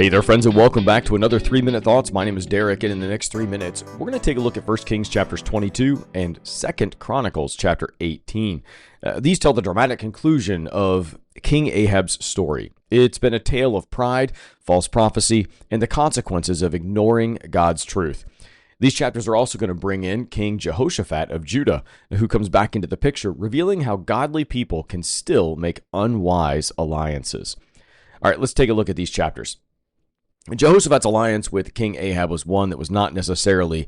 Hey there, friends, and welcome back to another 3-Minute Thoughts. My name is Derek, and in the next 3 minutes, we're going to take a look at 1 Kings chapters 22 and 2 Chronicles chapter 18. These tell the dramatic conclusion of King Ahab's story. It's been a tale of pride, false prophecy, and the consequences of ignoring God's truth. These chapters are also going to bring in King Jehoshaphat of Judah, who comes back into the picture, revealing how godly people can still make unwise alliances. All right, let's take a look at these chapters. Jehoshaphat's alliance with King Ahab was one that was not necessarily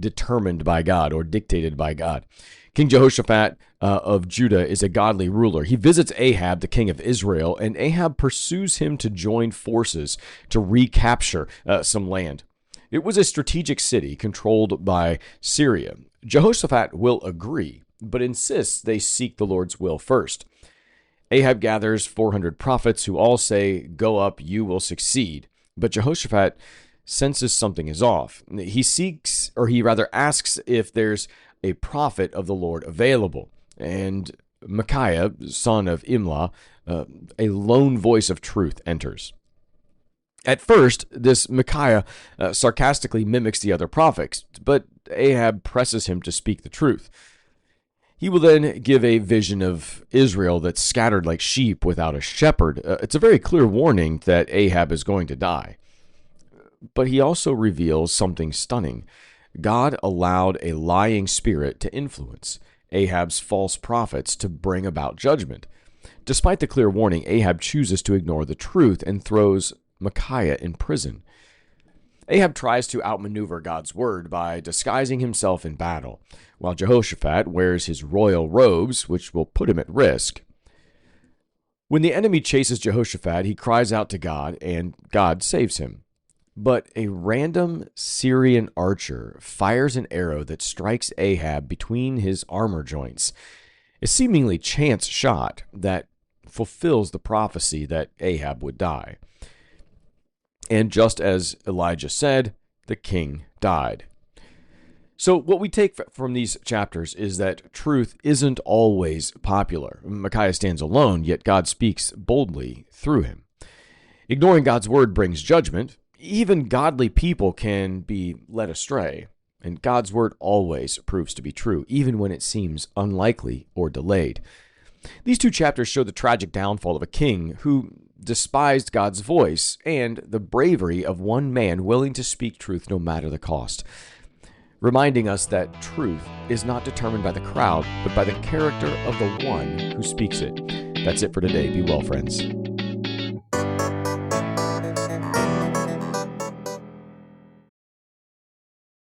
determined by God or dictated by God. King Jehoshaphat of Judah is a godly ruler. He visits Ahab, the king of Israel, and Ahab pursues him to join forces to recapture some land. It was a strategic city controlled by Syria. Jehoshaphat will agree, but insists they seek the Lord's will first. Ahab gathers 400 prophets who all say, "Go up, you will succeed." But Jehoshaphat senses something is off. He asks if there's a prophet of the Lord available. And Micaiah, son of Imlah, a lone voice of truth, enters. At first, this Micaiah sarcastically mimics the other prophets, but Ahab presses him to speak the truth. He will then give a vision of Israel that's scattered like sheep without a shepherd. It's a very clear warning that Ahab is going to die. But he also reveals something stunning. God allowed a lying spirit to influence Ahab's false prophets to bring about judgment. Despite the clear warning, Ahab chooses to ignore the truth and throws Micaiah in prison. Ahab tries to outmaneuver God's word by disguising himself in battle, while Jehoshaphat wears his royal robes, which will put him at risk. When the enemy chases Jehoshaphat, he cries out to God, and God saves him. But a random Syrian archer fires an arrow that strikes Ahab between his armor joints, a seemingly chance shot that fulfills the prophecy that Ahab would die. And just as Elijah said, the king died. So what we take from these chapters is that truth isn't always popular. Micaiah stands alone, yet God speaks boldly through him. Ignoring God's word brings judgment. Even godly people can be led astray, and God's word always proves to be true, even when it seems unlikely or delayed. These two chapters show the tragic downfall of a king who despised God's voice and the bravery of one man willing to speak truth no matter the cost, reminding us that truth is not determined by the crowd, but by the character of the one who speaks it. That's it for today. Be well, friends.